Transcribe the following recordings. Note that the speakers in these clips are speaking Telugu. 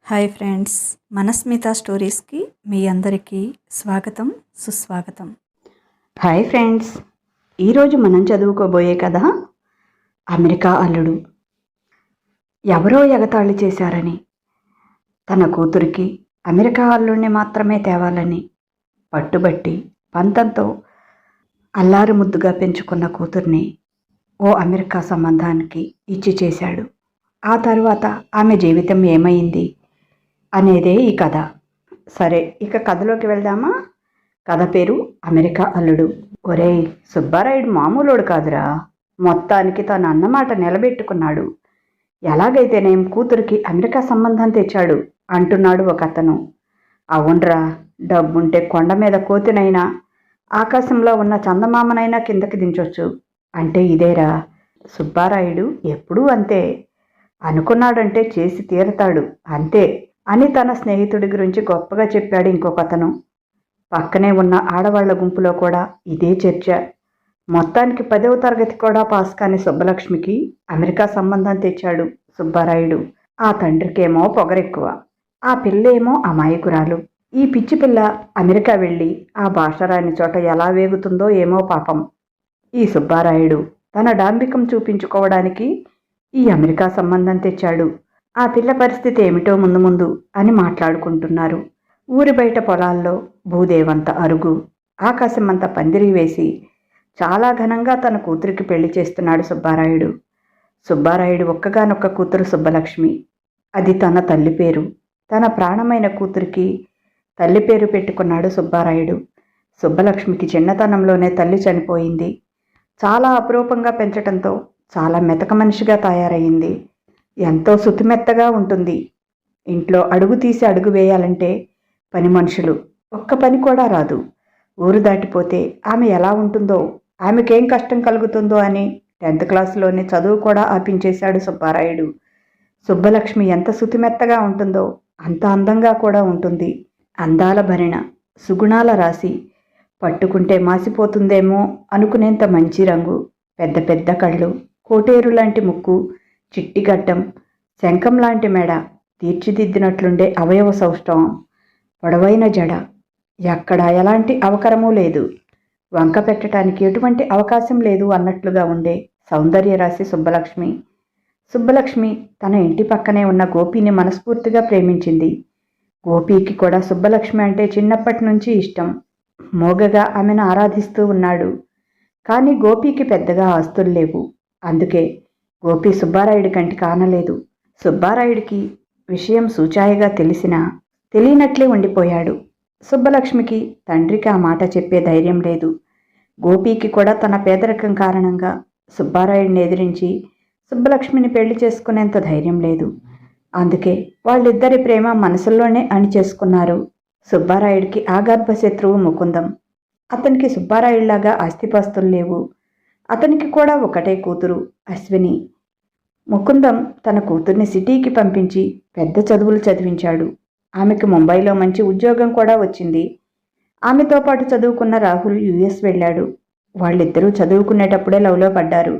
హాయ్ ఫ్రెండ్స్, మనస్మిత స్టోరీస్కి మీ అందరికీ స్వాగతం, సుస్వాగతం. హాయ్ ఫ్రెండ్స్, ఈరోజు మనం చదువుకోబోయే కథ అమెరికా అల్లుడు. ఎవరో ఎగతాళి చేశారని, తన కూతురికి అమెరికా అల్లుడిని మాత్రమే తేవాలని పట్టుబట్టి పంతంతో అల్లారు ముద్దుగా పెంచుకున్న కూతుర్ని ఓ అమెరికా సంబంధానికి ఇచ్చి చేశాడు. ఆ తరువాత ఆమె జీవితం ఏమైంది అనేదే ఈ కథ. సరే, ఇక కథలోకి వెళ్దామా? కథ పేరు అమెరికా అల్లుడు. ఒరేయ్, సుబ్బారాయుడు మామూలోడు కాదురా. మొత్తానికి తన అన్నమాట నిలబెట్టుకున్నాడు. ఎలాగైతేనేం కూతురికి అమెరికా సంబంధం తెచ్చాడు అంటున్నాడు ఒక అతను. అవునరా, డబ్బుంటే కొండ మీద కోతినైనా ఆకాశంలో ఉన్న చందమామనైనా కిందకి దించొచ్చు అంటే ఇదేరా. సుబ్బారాయుడు ఎప్పుడూ అంతే, అనుకున్నాడంటే చేసి తీరతాడు అంతే అని తన స్నేహితుడి గురించి గొప్పగా చెప్పాడు ఇంకొకతను. పక్కనే ఉన్న ఆడవాళ్ల గుంపులో కూడా ఇదే చర్చ. మొత్తానికి 10వ తరగతి కూడా పాస్ కాని సుబ్బలక్ష్మికి అమెరికా సంబంధం తెచ్చాడు సుబ్బారాయుడు. ఆ తండ్రికేమో పొగరెక్కువ, ఆ పిల్లేమో అమాయకురాలు. ఈ పిచ్చి పిల్ల అమెరికా వెళ్ళి ఆ భాష రాని చోట ఎలా వేగుతుందో ఏమో పాపం. ఈ సుబ్బారాయుడు తన డాంబికం చూపించుకోవడానికి ఈ అమెరికా సంబంధం తెచ్చాడు. ఆ పిల్ల పరిస్థితి ఏమిటో ముందు ముందు అని మాట్లాడుకుంటున్నారు. ఊరి బయట పొలాల్లో భూదేవంత అరుగు, ఆకాశమంత పందిరి వేసి చాలా ఘనంగా తన కూతురికి పెళ్లి చేస్తున్నాడు సుబ్బారాయుడు. సుబ్బారాయుడు ఒక్కగానొక్క కూతురు సుబ్బలక్ష్మి. అది తన తల్లి పేరు. తన ప్రాణమైన కూతురికి తల్లి పేరు పెట్టుకున్నాడు సుబ్బారాయుడు. సుబ్బలక్ష్మికి చిన్నతనంలోనే తల్లి చనిపోయింది. చాలా అపురూపంగా పెంచటంతో చాలా మెతక మనిషిగా తయారయ్యింది. ఎంతో సుతిమెత్తగా ఉంటుంది. ఇంట్లో అడుగు తీసి అడుగు వేయాలంటే పని మనుషులు ఒక్క పని కూడా రాదు. ఊరు దాటిపోతే ఆమె ఎలా ఉంటుందో, ఆమెకేం కష్టం కలుగుతుందో అని 10th క్లాసులోనే చదువు కూడా ఆపించేశాడు సుబ్బారాయుడు. సుబ్బలక్ష్మి ఎంత సుతిమెత్తగా ఉంటుందో అంత అందంగా కూడా ఉంటుంది. అందాల భరిణ, సుగుణాల రాశి, పట్టుకుంటే మాసిపోతుందేమో అనుకునేంత మంచి రంగు, పెద్ద పెద్ద కళ్ళు, కోటేరు లాంటి ముక్కు, చిట్టి గడ్డం, శంఖం లాంటి మెడ, తీర్చిదిద్దినట్లుండే అవయవ సౌష్ఠవం, పొడవైన జడ, ఎక్కడా ఎలాంటి అవకరమూ లేదు, వంక పెట్టడానికి ఎటువంటి అవకాశం లేదు అన్నట్లుగా ఉండే సౌందర్య రాశి సుబ్బలక్ష్మి. సుబ్బలక్ష్మి తన ఇంటి పక్కనే ఉన్న గోపిని మనస్ఫూర్తిగా ప్రేమించింది. గోపికి కూడా సుబ్బలక్ష్మి అంటే చిన్నప్పటి నుంచి ఇష్టం. మోగగా ఆమెను ఆరాధిస్తూ ఉన్నాడు. కానీ గోపికి పెద్దగా ఆస్తులు లేవు. అందుకే గోపి సుబ్బారాయుడి కంటి కానలేదు. సుబ్బారాయుడికి విషయం సూచాయిగా తెలిసినా తెలియనట్లే ఉండిపోయాడు. సుబ్బలక్ష్మికి తండ్రికి ఆ మాట చెప్పే ధైర్యం లేదు. గోపికి కూడా తన పేదరికం కారణంగా సుబ్బారాయుడిని ఎదిరించి సుబ్బలక్ష్మిని పెళ్లి చేసుకునేంత ధైర్యం లేదు. అందుకే వాళ్ళిద్దరి ప్రేమ మనసుల్లోనే అణిచేసుకున్నారు. సుబ్బారాయుడికి ఆగర్భ శత్రువు ముకుందం. అతనికి సుబ్బారాయుడిలాగా ఆస్తిపాస్తులు లేవు. అతనికి కూడా ఒకటే కూతురు అశ్విని. ముకుందం తన కూతుర్ని సిటీకి పంపించి పెద్ద చదువులు చదివించాడు. ఆమెకు ముంబైలో మంచి ఉద్యోగం కూడా వచ్చింది. ఆమెతో పాటు చదువుకున్న రాహుల్ యుఎస్ వెళ్ళాడు. వాళ్ళిద్దరూ చదువుకునేటప్పుడే లవ్లో పడ్డారు.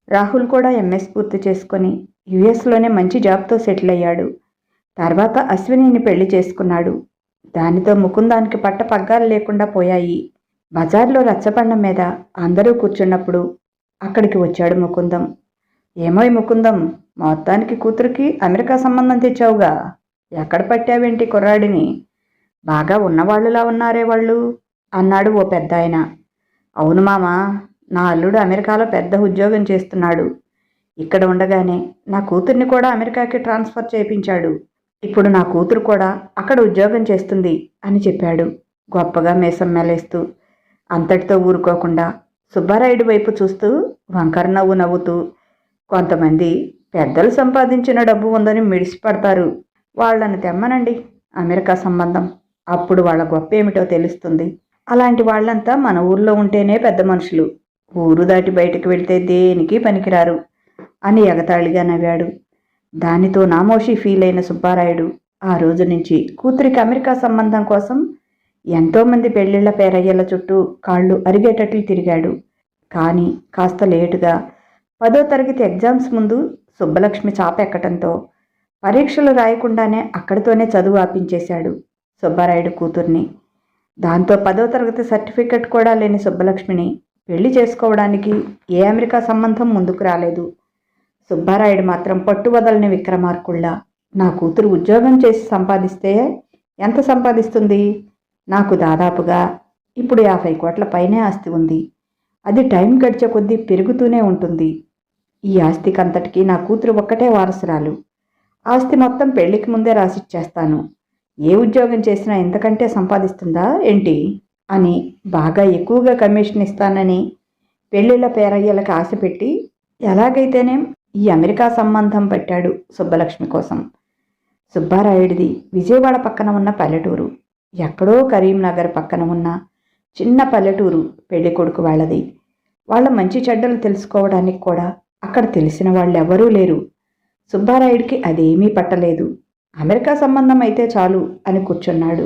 రాహుల్ కూడా ఎంఎస్ పూర్తి చేసుకొని యుఎస్లోనే మంచి జాబ్తో సెటిల్ అయ్యాడు. తర్వాత అశ్వినిని పెళ్లి చేసుకున్నాడు. దానితో ముకుందానికి పట్ట పగ్గాలు లేకుండా పోయాయి. బజార్లో రచ్చబండ మీద అందరూ కూర్చున్నప్పుడు అక్కడికి వచ్చాడు ముకుందం. ఏమోయ్ ముకుందం, మొత్తానికి కూతురికి అమెరికా సంబంధం తెచ్చావుగా, ఎక్కడ పట్టావేంటి కుర్రాడిని? బాగా ఉన్నవాళ్ళులా ఉన్నారే వాళ్ళు అన్నాడు ఓ పెద్ద ఆయన. అవును మామా, నా అల్లుడు అమెరికాలో పెద్ద ఉద్యోగం చేస్తున్నాడు. ఇక్కడ ఉండగానే నా కూతుర్ని కూడా అమెరికాకి ట్రాన్స్ఫర్ చేయించాడు. ఇప్పుడు నా కూతురు కూడా అక్కడ ఉద్యోగం చేస్తుంది అని చెప్పాడు గొప్పగా మీసం మెలేస్తూ. అంతటితో ఊరుకోకుండా సుబ్బారాయుడి వైపు చూస్తూ వంకర నవ్వు నవ్వుతూ, కొంతమంది పెద్దలు సంపాదించిన డబ్బు ఉందని మిడిసిపడతారు, వాళ్ళని తెమ్మనండి అమెరికా సంబంధం, అప్పుడు వాళ్ళ గొప్ప ఏమిటో తెలుస్తుంది. అలాంటి వాళ్ళంతా మన ఊర్లో ఉంటేనే పెద్ద మనుషులు, ఊరు దాటి బయటకు వెళ్తే దేనికి పనికిరారు అని ఎగతాళిగా నవ్వాడు. దానితో నామోషి ఫీల్ అయిన సుబ్బారాయుడు ఆ రోజు నుంచి కూతురికి అమెరికా సంబంధం కోసం ఎంతోమంది పెళ్లిళ్ల పేరయ్యల చుట్టూ కాళ్ళు అరిగేటట్లు తిరిగాడు. కానీ కాస్త లేటుగా 10వ తరగతి ఎగ్జామ్స్ ముందు సుబ్బలక్ష్మి చాపెక్కటంతో పరీక్షలు రాయకుండానే అక్కడితోనే చదువు ఆపించేశాడు సుబ్బారాయుడు కూతుర్ని. దాంతో 10వ తరగతి సర్టిఫికెట్ కూడా లేని సుబ్బలక్ష్మిని పెళ్లి చేసుకోవడానికి ఏ అమెరికా సంబంధం ముందుకు రాలేదు. సుబ్బారాయుడు మాత్రం పట్టువదలని విక్రమార్కుళ్ళ, నా కూతురు ఉద్యోగం చేసి సంపాదిస్తే ఎంత సంపాదిస్తుంది? నాకు దాదాపుగా ఇప్పుడు 50 కోట్ల పైనే ఆస్తి ఉంది. అది టైం గడిచే కొద్దీ పెరుగుతూనే ఉంటుంది. ఈ ఆస్తికంతటికీ నా కూతురు ఒక్కటే వారసురాలు. ఆస్తి మొత్తం పెళ్లికి ముందే రాసిచ్చేస్తాను. ఏ ఉద్యోగం చేసినా ఇంతకంటే సంపాదిస్తుందా ఏంటి అని బాగా ఎక్కువగా కమిషన్ ఇస్తానని పెళ్లిళ్ళ పేరయ్యలకు ఆశ పెట్టి ఎలాగైతేనే ఈ అమెరికా సంబంధం పెట్టాడు సుబ్బలక్ష్మి కోసం. సుబ్బారాయుడిది విజయవాడ పక్కన ఉన్న పల్లెటూరు. ఎక్కడో కరీంనగర్ పక్కన ఉన్న చిన్న పల్లెటూరు పెళ్లి కొడుకు వాళ్ళది. వాళ్ళ మంచి చెడ్డలు తెలుసుకోవడానికి కూడా అక్కడ తెలిసిన వాళ్ళెవరూ లేరు. సుబ్బారాయుడికి అదేమీ పట్టలేదు. అమెరికా సంబంధం అయితే చాలు అని కూర్చున్నాడు.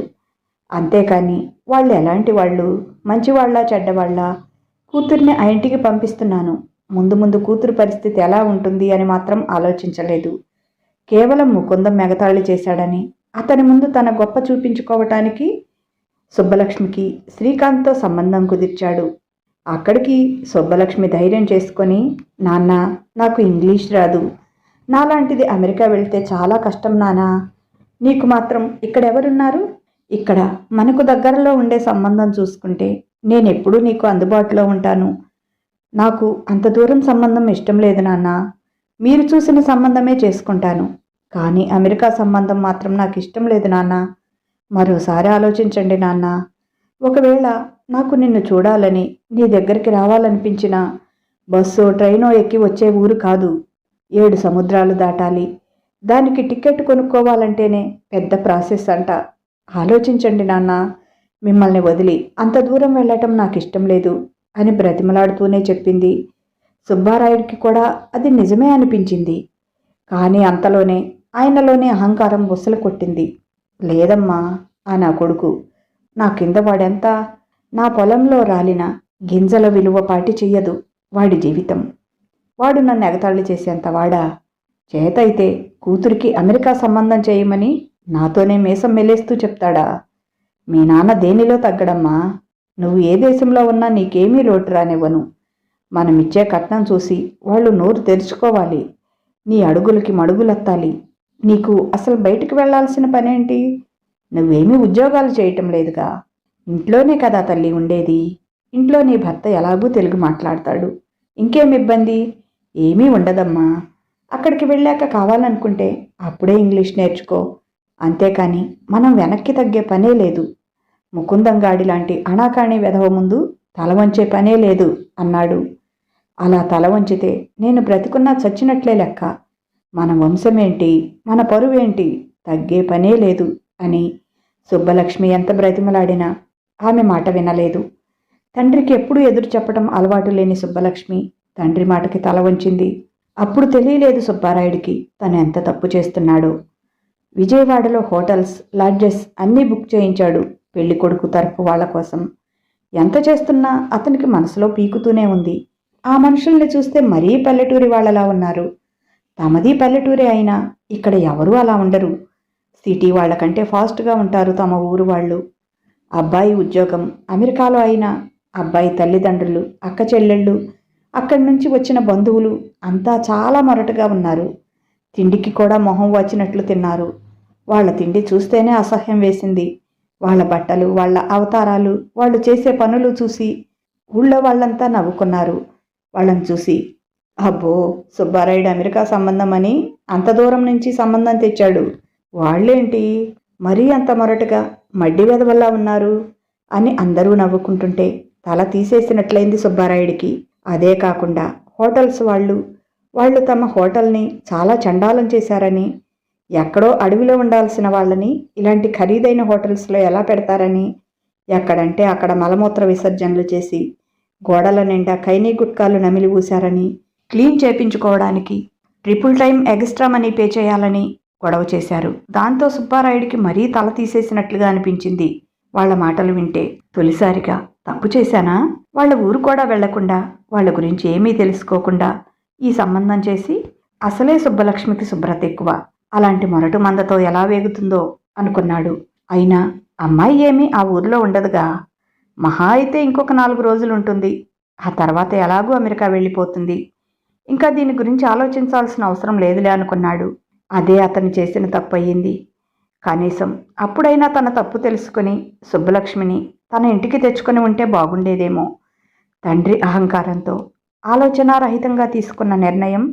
అంతేకాని వాళ్ళు ఎలాంటి వాళ్ళు, మంచివాళ్ళ చెడ్డవాళ్ళ, కూతుర్ని ఆ ఇంటికి పంపిస్తున్నాను, ముందు ముందు కూతురు పరిస్థితి ఎలా ఉంటుంది అని మాత్రం ఆలోచించలేదు. కేవలం ముకుందం ఎగతాళి చేశాడని అతని ముందు తన గొప్ప చూపించుకోవటానికి సుబ్బలక్ష్మికి శ్రీకాంత్తో సంబంధం కుదిర్చాడు. అక్కడికి సుబ్బలక్ష్మి ధైర్యం చేసుకొని, నాన్న నాకు ఇంగ్లీష్ రాదు, నాలాంటిది అమెరికా వెళ్తే చాలా కష్టం నానా, నీకు మాత్రం ఇక్కడెవరున్నారు? ఇక్కడ మనకు దగ్గరలో ఉండే సంబంధం చూసుకుంటే నేనెప్పుడూ నీకు అందుబాటులో ఉంటాను. నాకు అంత దూరం సంబంధం ఇష్టం లేదు నాన్న, మీరు చూసిన సంబంధమే చేసుకుంటాను. కానీ అమెరికా సంబంధం మాత్రం నాకు ఇష్టం లేదు నాన్న. మరోసారి ఆలోచించండి నాన్న. ఒకవేళ నాకు నిన్ను చూడాలని, నీ దగ్గరికి రావాలనిపించినా బస్సో ట్రైనో ఎక్కి వచ్చే ఊరు కాదు, 7 సముద్రాలు దాటాలి. దానికి టికెట్ కొనుక్కోవాలంటేనే పెద్ద ప్రాసెస్ అంట. ఆలోచించండి నాన్న, మిమ్మల్ని వదిలి అంత దూరం వెళ్ళటం నాకు ఇష్టం లేదు అని బ్రతిమలాడుతూనే చెప్పింది. సుబ్బారాయుడికి కూడా అది నిజమే అనిపించింది. కానీ అంతలోనే ఆయనలోనే అహంకారం బుసలు కొట్టింది. లేదమ్మా ఆ నా కొడుకు, నా కింద వాడెంత, నా పొలంలో రాలిన గింజల విలువ పాటి చెయ్యదు వాడి జీవితం. వాడు నన్ను ఎగతాళి చేసేంత వాడా? చేతైతే కూతురికి అమెరికా సంబంధం చేయమని నాతోనే మీసం మెలేస్తూ చెప్తాడా? మీ నాన్న దేనిలో తగ్గడమ్మా. నువ్వు ఏ దేశంలో ఉన్నా నీకేమీ లోటు రానివ్వను. మనమిచ్చే కట్నం చూసి వాళ్ళు నోరు తెరుచుకోవాలి. నీ అడుగులకి మడుగులెత్తాలి. నీకు అసలు బయటికి వెళ్లాల్సిన పనేంటి? నువ్వేమీ ఉద్యోగాలు చేయటం లేదుగా. ఇంట్లోనే కదా తల్లి ఉండేది. ఇంట్లో నీ భర్త ఎలాగూ తెలుగు మాట్లాడతాడు. ఇంకేం ఇబ్బంది? ఏమీ ఉండదమ్మా. అక్కడికి వెళ్ళాక కావాలనుకుంటే అప్పుడే ఇంగ్లీష్ నేర్చుకో. అంతేకాని మనం వెనక్కి తగ్గే పనే లేదు. ముకుందంగాడి లాంటి అణాకాణి వెధవ ముందు తల వంచే పనే లేదు అన్నాడు. అలా తల వంచితే నేను బ్రతికున్నా చచ్చినట్లే లెక్క. మన వంశమేంటి, మన పరువేంటి, తగ్గే పనే లేదు అని సుబ్బలక్ష్మి ఎంత బ్రతిమలాడినా ఆమె మాట వినలేదు. తండ్రికి ఎప్పుడూ ఎదురు చెప్పడం అలవాటు లేని సుబ్బలక్ష్మి తండ్రి మాటకి తల వంచింది. అప్పుడు తెలియలేదు సుబ్బారాయుడికి తను ఎంత తప్పు చేస్తున్నాడో. విజయవాడలో హోటల్స్, లాడ్జెస్ అన్నీ బుక్ చేయించాడు పెళ్లి కొడుకు తరపు వాళ్ళ కోసం. ఎంత చేస్తున్నా అతనికి మనసులో పీకుతూనే ఉంది. ఆ మనుషుల్ని చూస్తే మరీ పల్లెటూరి వాళ్ళలా ఉన్నారు. తమది పల్లెటూరే అయినా ఇక్కడ ఎవరూ అలా ఉండరు. సిటీ వాళ్ళకంటే ఫాస్ట్గా ఉంటారు తమ ఊరు వాళ్ళు. అబ్బాయి ఉద్యోగం అమెరికాలో అయినా అబ్బాయి తల్లిదండ్రులు, అక్క చెల్లెళ్ళు, అక్కడి నుంచి వచ్చిన బంధువులు అంతా చాలా మొరటుగా ఉన్నారు. తిండికి కూడా మొహం వచ్చినట్లు తిన్నారు. వాళ్ళ తిండి చూస్తేనే అసహ్యం వేసింది. వాళ్ళ బట్టలు, వాళ్ళ అవతారాలు, వాళ్ళు చేసే పనులు చూసి ఊళ్ళో వాళ్ళంతా నవ్వుకున్నారు. వాళ్ళని చూసి, అబ్బో సుబ్బారాయుడు అమెరికా సంబంధం అని అంత దూరం నుంచి సంబంధం తెచ్చాడు, వాళ్ళేంటి మరీ అంత మొరటుగా మడ్డి వెదవల్లా ఉన్నారు అని అందరూ నవ్వుకుంటుంటే తల తీసేసినట్లయింది సుబ్బారాయుడికి. అదే కాకుండా హోటల్స్ వాళ్ళు తమ హోటల్ని చాలా చండాలం చేశారని, ఎక్కడో అడవిలో ఉండాల్సిన వాళ్ళని ఇలాంటి ఖరీదైన హోటల్స్లో ఎలా పెడతారని, ఎక్కడంటే అక్కడ మలమూత్ర విసర్జనలు చేసి గోడల నిండా ఖైనీ గుట్కాలు నమిలి ఊశారని, క్లీన్ చేయించుకోవడానికి triple time extra money pay చేయాలని గొడవ చేశారు. దాంతో సుబ్బారాయుడికి మరీ తల తీసేసినట్లుగా అనిపించింది వాళ్ళ మాటలు వింటే. తొలిసారిగా తప్పు చేశానా? వాళ్ళ ఊరు కూడా వెళ్లకుండా, వాళ్ళ గురించి ఏమీ తెలుసుకోకుండా ఈ సంబంధం చేసి, అసలే సుబ్బలక్ష్మికి శుభ్రత ఎక్కువ, అలాంటి మొరటు మందతో ఎలా వేగుతుందో అనుకున్నాడు. అయినా అమ్మాయి ఏమీ ఆ ఊరిలో ఉండదుగా, మహా అయితే ఇంకొక 4 రోజులు ఉంటుంది. ఆ తర్వాత ఎలాగూ అమెరికా వెళ్ళిపోతుంది. ఇంకా దీని గురించి ఆలోచించాల్సిన అవసరం లేదులే అనుకున్నాడు. అదే అతను చేసిన తప్పు అయ్యింది. కనీసం అప్పుడైనా తన తప్పు తెలుసుకుని సుబ్బలక్ష్మిని తన ఇంటికి తెచ్చుకొని ఉంటే బాగుండేదేమో. తండ్రి అహంకారంతో ఆలోచనారహితంగా తీసుకున్న నిర్ణయం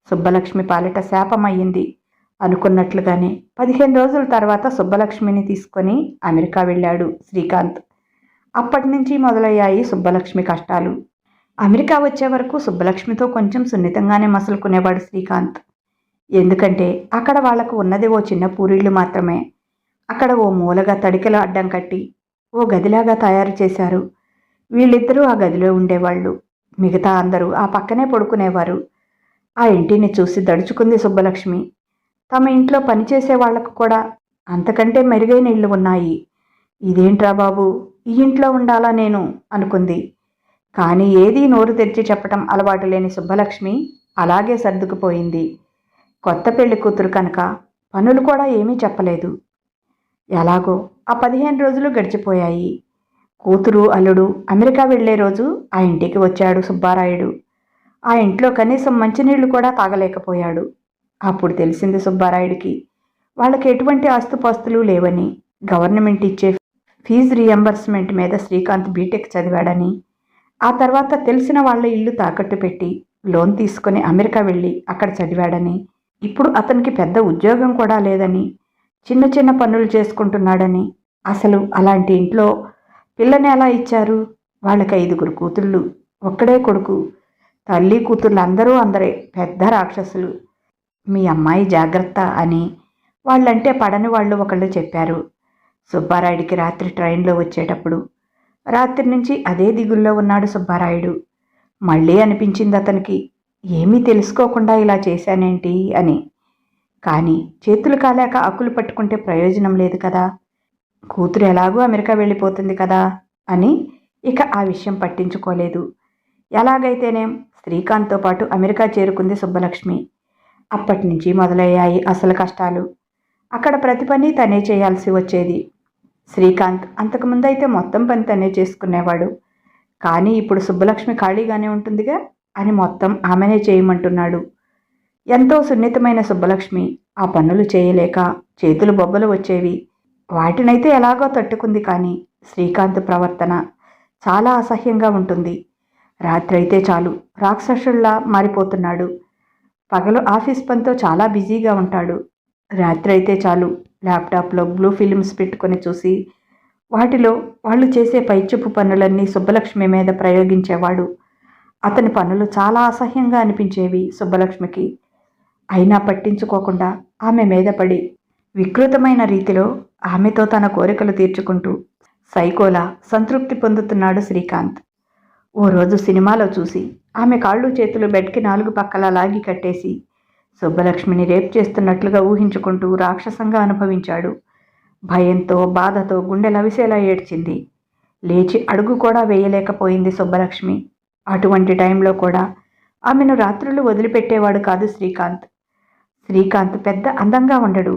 సుబ్బలక్ష్మి పాలిట శాపమయ్యింది. అనుకున్నట్లుగానే 15 రోజుల తర్వాత సుబ్బలక్ష్మిని తీసుకొని అమెరికా వెళ్ళాడు శ్రీకాంత్. అప్పటి నుంచి మొదలయ్యాయి సుబ్బలక్ష్మి కష్టాలు. అమెరికా వచ్చే వరకు సుబ్బలక్ష్మితో కొంచెం సున్నితంగానే మసులుకునేవాడు శ్రీకాంత్. ఎందుకంటే అక్కడ వాళ్లకు ఉన్నది ఓ చిన్న పూరిళ్ళు మాత్రమే. అక్కడ ఓ మూలగా తడికెలు అడ్డం కట్టి ఓ గదిలాగా తయారు చేశారు. వీళ్ళిద్దరూ ఆ గదిలో ఉండేవాళ్ళు. మిగతా అందరూ ఆ పక్కనే పడుకునేవారు. ఆ ఇంటిని చూసి దడుచుకుంది సుబ్బలక్ష్మి. తమ ఇంట్లో పనిచేసే వాళ్లకు కూడా అంతకంటే మెరుగైన ఇళ్ళు ఉన్నాయి. ఇదేంట్రా బాబు, ఈ ఇంట్లో ఉండాలా నేను అనుకుంది. కానీ ఏదీ నోరు తెరిచి చెప్పటం అలవాటు లేని సుబ్బలక్ష్మి అలాగే సర్దుకుపోయింది. కొత్త పెళ్లి కూతురు కనుక పనులు కూడా ఏమీ చెప్పలేదు. ఎలాగో ఆ 15 రోజులు గడిచిపోయాయి. కూతురు అల్లుడు అమెరికా వెళ్లే రోజు ఆ ఇంటికి వచ్చాడు సుబ్బారాయుడు. ఆ ఇంట్లో కనీసం మంచినీళ్లు కూడా తాగలేకపోయాడు. అప్పుడు తెలిసింది సుబ్బారాయుడికి వాళ్ళకి ఎటువంటి ఆస్తుపాస్తులు లేవని, గవర్నమెంట్ ఇచ్చే ఫీజు రియంబర్స్మెంట్ మీద శ్రీకాంత్ బీటెక్ చదివాడని, ఆ తర్వాత తెలిసిన వాళ్ళ ఇల్లు తాకట్టు పెట్టి లోన్ తీసుకుని అమెరికా వెళ్ళి అక్కడ చదివాడని, ఇప్పుడు అతనికి పెద్ద ఉద్యోగం కూడా లేదని, చిన్న చిన్న పనులు చేసుకుంటున్నాడని. అసలు అలాంటి ఇంట్లో పిల్లని ఎలా ఇచ్చారు? వాళ్ళకి 5 కూతుళ్ళు, ఒక్కడే కొడుకు. తల్లి కూతుళ్ళు అందరూ అందరే పెద్ద రాక్షసులు. మీ అమ్మాయి జాగ్రత్త అని వాళ్ళంటే పడని వాళ్ళు ఒకళ్ళు చెప్పారు. సుబ్బారాయుడికి రాత్రి ట్రైన్లో వచ్చేటప్పుడు రాత్రి నుంచి అదే దిగుల్లో ఉన్నాడు సుబ్బారాయుడు. మళ్ళీ అనిపించింది అతనికి, ఏమీ తెలుసుకోకుండా ఇలా చేశానేంటి అని. కానీ చేతులు కాలేక ఆకులు పట్టుకుంటే ప్రయోజనం లేదు కదా, కూతురు ఎలాగూ అమెరికా వెళ్ళిపోతుంది కదా అని ఇక ఆ విషయం పట్టించుకోలేదు. ఎలాగైతేనేం శ్రీకాంత్తో పాటు అమెరికా చేరుకుంది సుబ్బలక్ష్మి. అప్పటి నుంచి మొదలయ్యాయి అసలు కష్టాలు. అక్కడ ప్రతి పని తనే చేయాల్సి వచ్చేది. శ్రీకాంత్ అంతకుముందైతే మొత్తం పని తనే చేసుకునేవాడు. కానీ ఇప్పుడు సుబ్బలక్ష్మి ఖాళీగానే ఉంటుందిగా అని మొత్తం ఆమెనే చేయమంటున్నాడు. ఎంతో సున్నితమైన సుబ్బలక్ష్మి ఆ పనులు చేయలేక చేతులు బొబ్బలు వచ్చేవి. వాటినైతే ఎలాగో తట్టుకుంది. కానీ శ్రీకాంత్ ప్రవర్తన చాలా అసహ్యంగా ఉంటుంది. రాత్రైతే చాలు రాక్షసుల్లా మారిపోతున్నాడు. పగలు ఆఫీస్ పనితో చాలా బిజీగా ఉంటాడు. రాత్రి అయితే చాలు ల్యాప్టాప్లో బ్లూ ఫిలిమ్స్ పెట్టుకొని చూసి వాటిలో వాళ్ళు చేసే పైచుప్పు పనులన్నీ సుబ్బలక్ష్మి మీద ప్రయోగించేవాడు. అతని పనులు చాలా అసహ్యంగా అనిపించేవి సుబ్బలక్ష్మికి. అయినా పట్టించుకోకుండా ఆమె మీద పడి వికృతమైన రీతిలో ఆమెతో తన కోరికలు తీర్చుకుంటూ సైకోలా సంతృప్తి పొందుతున్నాడు శ్రీకాంత్. ఓ రోజు సినిమాలో చూసి ఆమె కాళ్ళు చేతులు బెడ్కి 4 పక్కలా లాగి కట్టేసి సుబ్బలక్ష్మిని రేప్ చేస్తున్నట్లుగా ఊహించుకుంటూ రాక్షసంగా అనుభవించాడు. భయంతో బాధతో గుండె లవిసేలా ఏడ్చింది. లేచి అడుగు కూడా వేయలేకపోయింది సుబ్బలక్ష్మి. అటువంటి టైంలో కూడా ఆమెను రాత్రులు వదిలిపెట్టేవాడు కాదు శ్రీకాంత్. శ్రీకాంత్ పెద్ద అందంగా ఉండడు.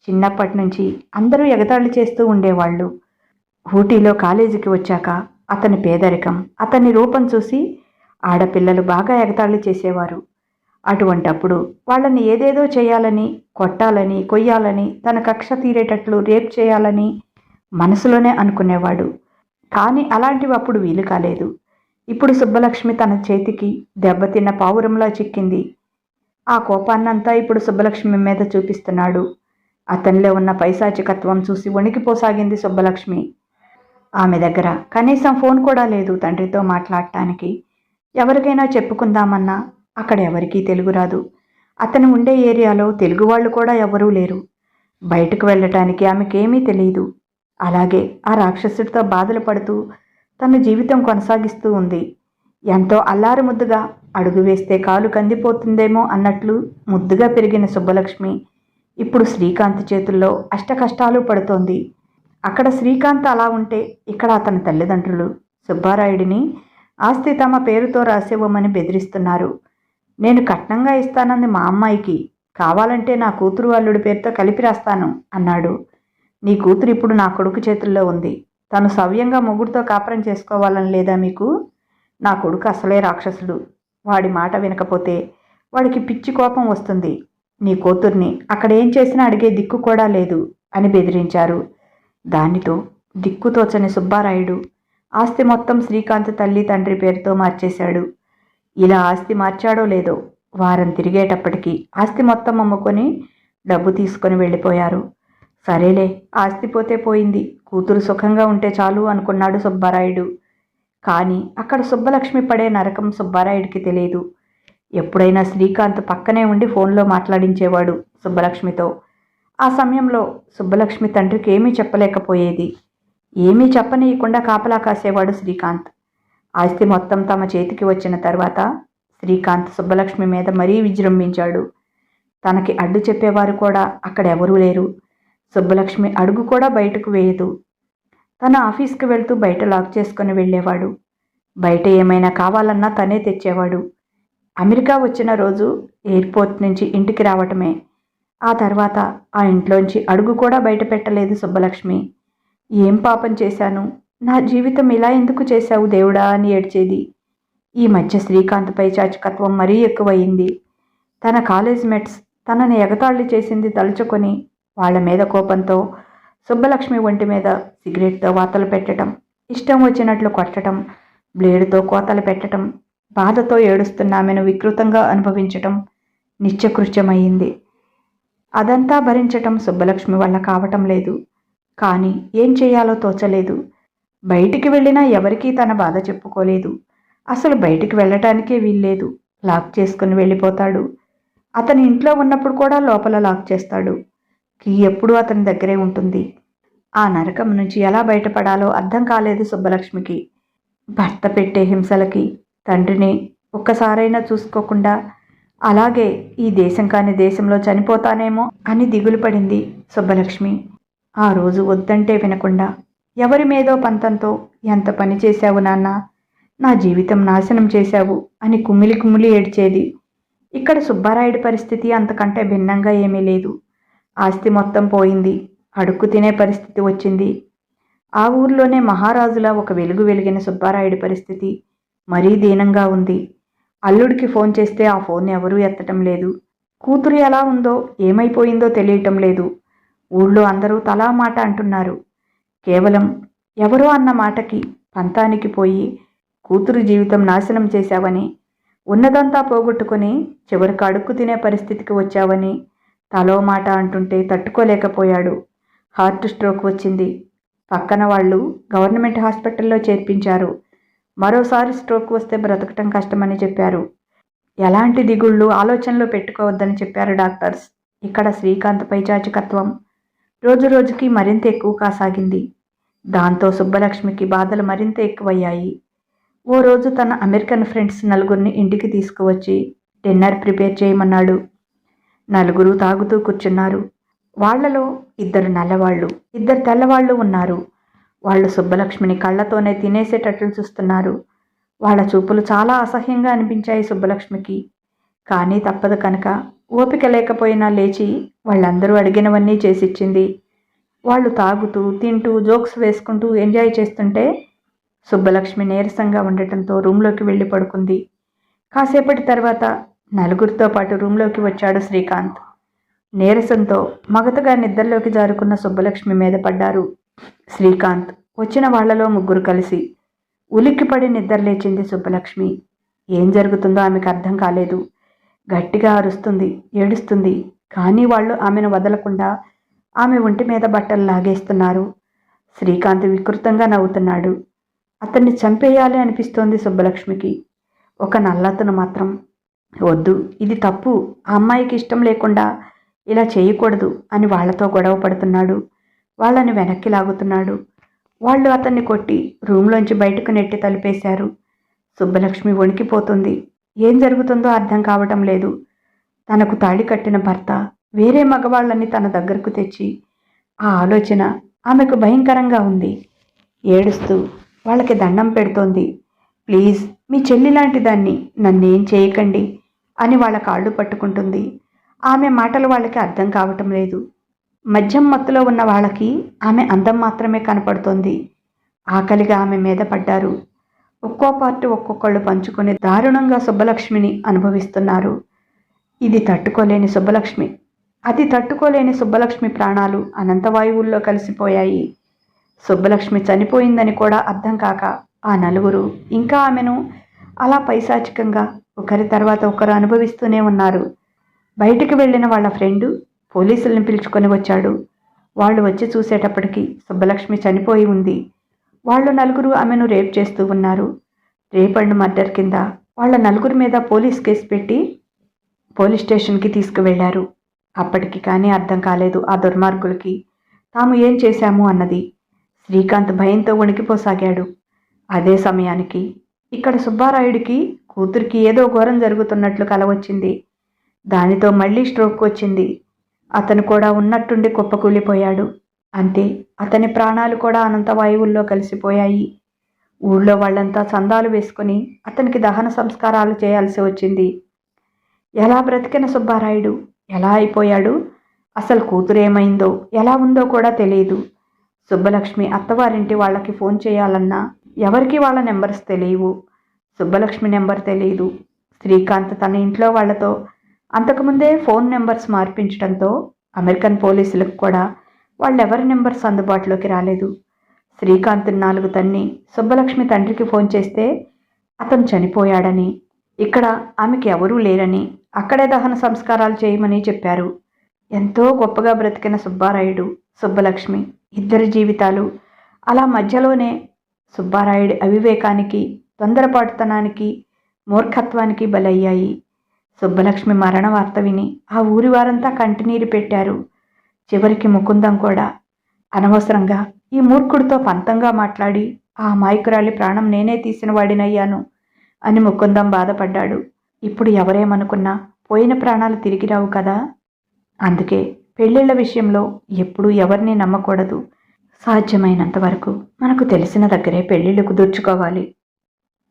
చిన్నప్పటి నుంచి అందరూ ఎగతాళి చేస్తూ ఉండేవాళ్ళు. ఊటీలో కాలేజీకి వచ్చాక అతని పేదరికం, అతని రూపం చూసి ఆడపిల్లలు బాగా ఎగతాళి చేసేవారు. అటువంటప్పుడు వాళ్ళని ఏదేదో చేయాలని, కొట్టాలని, కొయ్యాలని, తన కక్ష తీరేటట్లు రేప్ చేయాలని మనసులోనే అనుకునేవాడు. కానీ అలాంటివి అప్పుడు వీలు కాలేదు. ఇప్పుడు సుబ్బలక్ష్మి తన చేతికి దెబ్బతిన్న పావురంలా చిక్కింది. ఆ కోపాన్నంతా ఇప్పుడు సుబ్బలక్ష్మి మీద చూపిస్తున్నాడు. అతనిలో ఉన్న పైశాచికత్వం చూసి వణికిపోసాగింది సుబ్బలక్ష్మి. ఆమె దగ్గర కనీసం ఫోన్ కూడా లేదు తండ్రితో మాట్లాడటానికి. ఎవరికైనా చెప్పుకుందామన్నా అక్కడ ఎవరికీ తెలుగు రాదు. అతను ఉండే ఏరియాలో తెలుగు వాళ్ళు కూడా ఎవరూ లేరు. బయటకు వెళ్ళటానికి ఆమెకేమీ తెలియదు. అలాగే ఆ రాక్షసుడితో బాధలు పడుతూ తన జీవితం కొనసాగిస్తూ ఉంది. ఎంతో అల్లారు ముద్దుగా అడుగు వేస్తే కాలు కందిపోతుందేమో అన్నట్లు ముద్దుగా పెరిగిన సుబ్బలక్ష్మి ఇప్పుడు శ్రీకాంత్ చేతుల్లో అష్టకష్టాలు పడుతోంది. అక్కడ శ్రీకాంత్ అలా ఉంటే ఇక్కడ అతని తల్లిదండ్రులు సుబ్బారాయుడిని ఆస్తి తమ పేరుతో రాసివ్వమని బెదిరిస్తున్నారు. నేను కట్నంగా ఇస్తానంది మా అమ్మాయికి, కావాలంటే నా కూతురు అల్లుడి పేరుతో కలిపి రాస్తాను అన్నాడు. నీ కూతురు ఇప్పుడు నా కొడుకు చేతుల్లో ఉంది. తను సవ్యంగా మొగుడితో కాపురం చేసుకోవాలని లేదా మీకు? నా కొడుకు అసలే రాక్షసుడు. వాడి మాట వినకపోతే వాడికి పిచ్చి కోపం వస్తుంది. నీ కూతుర్ని అక్కడ ఏం చేసినా అడిగే దిక్కు కూడా లేదు అని బెదిరించారు. దానితో దిక్కుతోచని సుబ్బారాయుడు ఆస్తి మొత్తం శ్రీకాంత్ తల్లి తండ్రి పేరుతో మార్చేశాడు. ఇలా ఆస్తి మార్చాడో లేదో వారం తిరిగేటప్పటికి ఆస్తి మొత్తం అమ్ముకొని డబ్బు తీసుకొని వెళ్ళిపోయారు. సరేలే, ఆస్తి పోతే పోయింది, కూతురు సుఖంగా ఉంటే చాలు అనుకున్నాడు సుబ్బారాయుడు. కానీ అక్కడ సుబ్బలక్ష్మి పడే నరకం సుబ్బారాయుడికి తెలియదు. ఎప్పుడైనా శ్రీకాంత్ పక్కనే ఉండి ఫోన్లో మాట్లాడించేవాడు సుబ్బలక్ష్మితో. ఆ సమయంలో సుబ్బలక్ష్మి తండ్రికి ఏమీ చెప్పలేకపోయేది. ఏమీ చెప్పనీయకుండా కాపలా కాసేవాడు శ్రీకాంత్. ఆస్తి మొత్తం తమ చేతికి వచ్చిన తర్వాత శ్రీకాంత్ సుబ్బలక్ష్మి మీద మరీ విజృంభించాడు. తనకి అడ్డు చెప్పేవారు కూడా అక్కడెవరూ లేరు. సుబ్బలక్ష్మి అడుగు కూడా బయటకు వేయదు. తన ఆఫీస్కి వెళ్తూ బయట లాక్ చేసుకుని వెళ్ళేవాడు. బయట ఏమైనా కావాలన్నా తనే తెచ్చేవాడు. అమెరికా వచ్చిన రోజు ఎయిర్పోర్ట్ నుంచి ఇంటికి రావటమే. ఆ తర్వాత ఆ ఇంట్లోంచి అడుగు కూడా బయట పెట్టలేదు సుబ్బలక్ష్మి. ఏం పాపం చేశాను, నా జీవితం ఇలా ఎందుకు చేశావు దేవుడా అని ఏడ్చేది. ఈ మధ్య శ్రీకాంత్పై చాచకత్వం మరీ ఎక్కువయింది. తన కాలేజ్ మేట్స్ తనని ఎగతాళి చేసింది తలుచుకొని వాళ్ల మీద కోపంతో సుబ్బలక్ష్మి ఒంటి మీద సిగరెట్తో వాతలు పెట్టడం, ఇష్టం వచ్చినట్లు కొట్టడం, బ్లేడుతో కోతలు పెట్టడం, బాధతో ఏడుస్తున్న ఆమెను వికృతంగా అనుభవించటం నిత్యకృత్యమయ్యింది. అదంతా భరించటం సుబ్బలక్ష్మి వల్ల కావటం లేదు. కానీ ఏం చేయాలో తోచలేదు. బయటికి వెళ్ళినా ఎవరికీ తన బాధ చెప్పుకోలేదు. అసలు బయటికి వెళ్ళటానికే వీల్లేదు. లాక్ చేసుకుని వెళ్ళిపోతాడు. అతని ఇంట్లో ఉన్నప్పుడు కూడా లోపల లాక్ చేస్తాడు. కీ ఎప్పుడూ అతని దగ్గరే ఉంటుంది. ఆ నరకం నుంచి ఎలా బయటపడాలో అర్థం కాలేదు సుబ్బలక్ష్మికి. భర్త పెట్టే హింసలకి తండ్రిని ఒక్కసారైనా చూసుకోకుండా అలాగే ఈ దేశం కాని దేశంలో చనిపోతానేమో అని దిగులు పడింది సుబ్బలక్ష్మి. ఆ రోజు వద్దంటే వినకుండా ఎవరి మీదో పంతంతో ఎంత పని చేశావు నాన్న, నా జీవితం నాశనం చేశావు అని కుమిలి కుమిలి ఏడ్చేది. ఇక్కడ సుబ్బారాయుడి పరిస్థితి అంతకంటే భిన్నంగా ఏమీ లేదు. ఆస్తి మొత్తం పోయింది. అడుక్కు తినే పరిస్థితి వచ్చింది. ఆ ఊర్లోనే మహారాజులా ఒక వెలుగు వెలిగిన సుబ్బారాయుడి పరిస్థితి మరీ దీనంగా ఉంది. అల్లుడికి ఫోన్ చేస్తే ఆ ఫోన్ ఎవరూ ఎత్తటం లేదు. కూతురు ఎలా ఉందో ఏమైపోయిందో తెలియటం లేదు. ఊళ్ళో అందరూ తలా మాట అంటున్నారు. కేవలం ఎవరో అన్న మాటకి పంతానికి పోయి కూతురు జీవితం నాశనం చేశావని, ఉన్నదంతా పోగొట్టుకుని చివరికి అడుక్కు తినే పరిస్థితికి వచ్చావని తలో మాట అంటుంటే తట్టుకోలేకపోయాడు. హార్ట్ స్ట్రోక్ వచ్చింది. పక్కన వాళ్ళు గవర్నమెంట్ హాస్పిటల్లో చేర్పించారు. మరోసారి స్ట్రోక్ వస్తే బ్రతకటం కష్టమని చెప్పారు. ఎలాంటి దిగుళ్ళు ఆలోచనలో పెట్టుకోవద్దని చెప్పారు డాక్టర్స్. ఇక్కడ శ్రీకాంత్ పైచాచికత్వం రోజు రోజుకి మరింత ఎక్కువ కాసాగింది. దాంతో సుబ్బలక్ష్మికి బాధలు మరింత ఎక్కువయ్యాయి. ఓ రోజు తన అమెరికన్ ఫ్రెండ్స్ నలుగురిని ఇంటికి తీసుకువచ్చి డిన్నర్ ప్రిపేర్ చేయమన్నాడు. నలుగురు తాగుతూ కూర్చున్నారు. వాళ్లలో 2 నల్లవాళ్ళు, 2 తెల్లవాళ్ళు ఉన్నారు. వాళ్ళు సుబ్బలక్ష్మిని కళ్ళతోనే తినేసేటట్లు చూస్తున్నారు. వాళ్ళ చూపులు చాలా అసహ్యంగా అనిపించాయి సుబ్బలక్ష్మికి. కానీ తప్పదు కనుక ఓపిక లేకపోయినా లేచి వాళ్ళందరూ అడిగినవన్నీ చేసిచ్చింది. వాళ్ళు తాగుతూ తింటూ జోక్స్ వేసుకుంటూ ఎంజాయ్ చేస్తుంటే సుబ్బలక్ష్మి నీరసంగా ఉండటంతో రూంలోకి వెళ్ళి పడుకుంది. కాసేపటి తర్వాత నలుగురితో పాటు రూంలోకి వచ్చాడు శ్రీకాంత్. నీరసంతో మగతగా నిద్రలోకి జారుకున్న సుబ్బలక్ష్మి మీద పడ్డారు. శ్రీకాంత్ వచ్చిన వాళ్లలో 3 కలిసి ఉలిక్కిపడి నిద్రలేచింది సుబ్బలక్ష్మి. ఏం జరుగుతుందో ఆమెకు అర్థం కాలేదు. గట్టిగా అరుస్తుంది, ఏడుస్తుంది. కానీ వాళ్ళు ఆమెను వదలకుండా ఆమె ఒంటి మీద బట్టలు లాగేస్తున్నారు. శ్రీకాంత్ వికృతంగా నవ్వుతున్నాడు. అతన్ని చంపేయాలి అనిపిస్తోంది సుబ్బలక్ష్మికి. ఒక నల్లతను మాత్రం వద్దు, ఇది తప్పు, ఆ అమ్మాయికి ఇష్టం లేకుండా ఇలా చేయకూడదు అని వాళ్లతో గొడవ పడుతున్నాడు. వాళ్ళని వెనక్కి లాగుతున్నాడు. వాళ్ళు అతన్ని కొట్టి రూంలోంచి బయటకు నెట్టి తలుపేశారు. సుబ్బలక్ష్మి వణికిపోతుంది. ఏం జరుగుతుందో అర్థం కావటం లేదు. తనకు తాళి కట్టిన భర్త వేరే మగవాళ్ళని తన దగ్గరకు తెచ్చి ఆ ఆలోచన ఆమెకు భయంకరంగా ఉంది. ఏడుస్తూ వాళ్ళకి దండం పెడుతోంది. ప్లీజ్, మీ చెల్లి లాంటి దాన్ని నన్నేం చేయకండి అని వాళ్ళ కాళ్ళు పట్టుకుంటుంది. ఆమె మాటలు వాళ్ళకి అర్థం కావటం లేదు. మద్యం మత్తులో ఉన్న వాళ్ళకి ఆమె అందం మాత్రమే కనపడుతోంది. ఆకలిగా ఆమె మీద పడ్డారు. ఒక్కో పార్టీ ఒక్కొక్కళ్ళు పంచుకొని దారుణంగా సుబ్బలక్ష్మిని అనుభవిస్తున్నారు. ఇది తట్టుకోలేని సుబ్బలక్ష్మి, అది తట్టుకోలేని సుబ్బలక్ష్మి ప్రాణాలు అనంతవాయువుల్లో కలిసిపోయాయి. సుబ్బలక్ష్మి చనిపోయిందని కూడా అర్థం కాక ఆ నలుగురు ఇంకా ఆమెను అలా పైశాచికంగా ఒకరి తర్వాత ఒకరు అనుభవిస్తూనే ఉన్నారు. బయటికి వెళ్ళిన వాళ్ళ ఫ్రెండు పోలీసుల్ని పిలుచుకొని వచ్చాడు. వాళ్ళు వచ్చి చూసేటప్పటికి సుబ్బలక్ష్మి చనిపోయి ఉంది. వాళ్ళు నలుగురు ఆమెను రేప్ చేస్తూ ఉన్నారు. రేప్ అండ్ మర్డర్ కింద వాళ్ళ నలుగురి మీద పోలీస్ కేసు పెట్టి పోలీస్ స్టేషన్కి తీసుకువెళ్లారు. అప్పటికి కానీ అర్థం కాలేదు ఆ దుర్మార్గులకి తాము ఏం చేశాము అన్నది. శ్రీకాంత్ భయంతో వణికిపోసాగాడు. అదే సమయానికి ఇక్కడ సుబ్బారాయుడికి కూతురికి ఏదో ఘోరం జరుగుతున్నట్లు కల వచ్చింది. దానితో మళ్ళీ స్ట్రోక్ వచ్చింది. అతను కూడా ఉన్నట్టుండి కుప్పకూలిపోయాడు. అంతే, అతని ప్రాణాలు కూడా అనంతవాయువుల్లో కలిసిపోయాయి. ఊళ్ళో వాళ్ళంతా చందాలు వేసుకుని అతనికి దహన సంస్కారాలు చేయాల్సి వచ్చింది. ఎలా బ్రతికిన సుబ్బారాయుడు ఎలా అయిపోయాడు? అసలు కూతురేమైందో ఎలా ఉందో కూడా తెలియదు. సుబ్బలక్ష్మి అత్తవారింటి వాళ్ళకి ఫోన్ చేయాలన్నా ఎవరికి వాళ్ళ నెంబర్స్ తెలియవు. సుబ్బలక్ష్మి నెంబర్ తెలియదు. శ్రీకాంత్ తన ఇంట్లో వాళ్లతో అంతకుముందే ఫోన్ నెంబర్స్ మార్పించడంతో అమెరికన్ పోలీసులకు కూడా వాళ్ళెవరి నెంబర్స్ అందుబాటులోకి రాలేదు. శ్రీకాంత్ 4 తన్ని సుబ్బలక్ష్మి తండ్రికి ఫోన్ చేస్తే అతను చనిపోయాడని, ఇక్కడ ఆమెకి ఎవరూ లేరని, అక్కడే దహన సంస్కారాలు చేయమని చెప్పారు. ఎంతో గొప్పగా బ్రతికిన సుబ్బారాయుడు, సుబ్బలక్ష్మి ఇద్దరి జీవితాలు అలా మధ్యలోనే సుబ్బారాయుడి అవివేకానికి, తొందరపాటుతనానికి, మూర్ఖత్వానికి బలయ్యాయి. సుబ్బలక్ష్మి మరణ వార్త విని ఆ ఊరి వారంతా కంటినీరు పెట్టారు. చివరికి ముకుందం కూడా అనవసరంగా ఈ మూర్ఖుడితో పంతంగా మాట్లాడి ఆ అమాయకురాలి ప్రాణం నేనే తీసిన వాడినయ్యాను అని ముకుందం బాధపడ్డాడు. ఇప్పుడు ఎవరేమనుకున్నా పోయిన ప్రాణాలు తిరిగి రావు కదా. అందుకే పెళ్ళిళ్ళ విషయంలో ఎప్పుడూ ఎవరిని నమ్మకూడదు. సాధ్యమైనంత వరకు మనకు తెలిసిన దగ్గరే పెళ్ళిళ్ళు కుదుర్చుకోవాలి.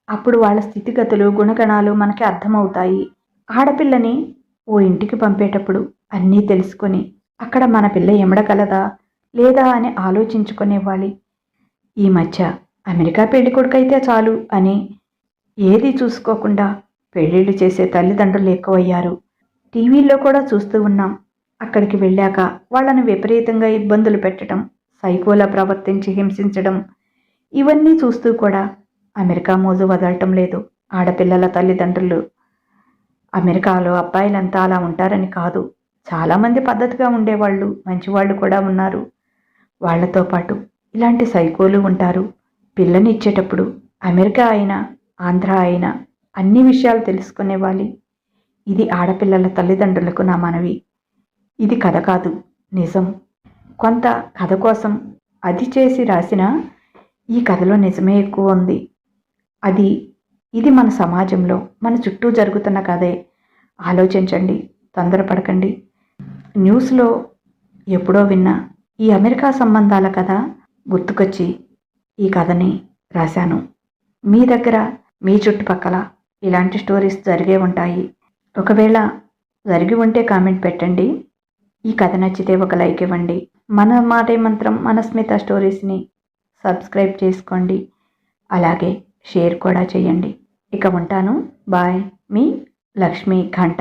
అప్పుడు వాళ్ళ స్థితిగతులు, గుణగణాలు మనకి అర్థమవుతాయి. ఆడపిల్లని ఓ ఇంటికి పంపేటప్పుడు అన్నీ తెలుసుకొని అక్కడ మన పిల్ల ఎమడగలదా లేదా అని ఆలోచించుకునేవ్వాలి. ఈ మధ్య అమెరికా పెళ్లి కొడుకైతే చాలు అని ఏది చూసుకోకుండా పెళ్ళిళ్ళు చేసే తల్లిదండ్రులు ఎక్కువయ్యారు. టీవీల్లో కూడా చూస్తూ ఉన్నాం. అక్కడికి వెళ్ళాక వాళ్ళని విపరీతంగా ఇబ్బందులు పెట్టడం, సైకోలా ప్రవర్తించి హింసించడం, ఇవన్నీ చూస్తూ కూడా అమెరికా మోజు వదలటం లేదు ఆడపిల్లల తల్లిదండ్రులు. అమెరికాలో అబ్బాయిలంతా అలా ఉంటారని కాదు, చాలామంది పద్ధతిగా ఉండేవాళ్ళు, మంచివాళ్ళు కూడా ఉన్నారు. వాళ్లతో పాటు ఇలాంటి సైకోలు ఉంటారు. పిల్లని ఇచ్చేటప్పుడు అమెరికా అయినా ఆంధ్ర అయినా అన్ని విషయాలు తెలుసుకునేవాలి. ఇది ఆడపిల్లల తల్లిదండ్రులకు నా మనవి. ఇది కథ కాదు, నిజం. కొంత కథ కోసం అది చేసి రాసిన ఈ కథలో నిజమే ఎక్కువ ఉంది. ఇది మన సమాజంలో మన చుట్టూ జరుగుతున్న కథే. ఆలోచించండి, తొందరపడకండి. న్యూస్లో ఎప్పుడో విన్నా ఈ అమెరికా సంబంధాల కథ గుర్తుకొచ్చి ఈ కథని రాశాను. మీ దగ్గర, మీ చుట్టుపక్కల ఇలాంటి స్టోరీస్ జరిగే ఉంటాయి. ఒకవేళ జరిగి ఉంటే కామెంట్ పెట్టండి. ఈ కథ నచ్చితే ఒక లైక్ ఇవ్వండి. మన మాటే మంత్రం మనస్మిత స్టోరీస్ని సబ్స్క్రైబ్ చేసుకోండి. అలాగే షేర్ కూడా చేయండి. ఇక ఉంటాను. బాయ్. మీ లక్ష్మీ ఘంట.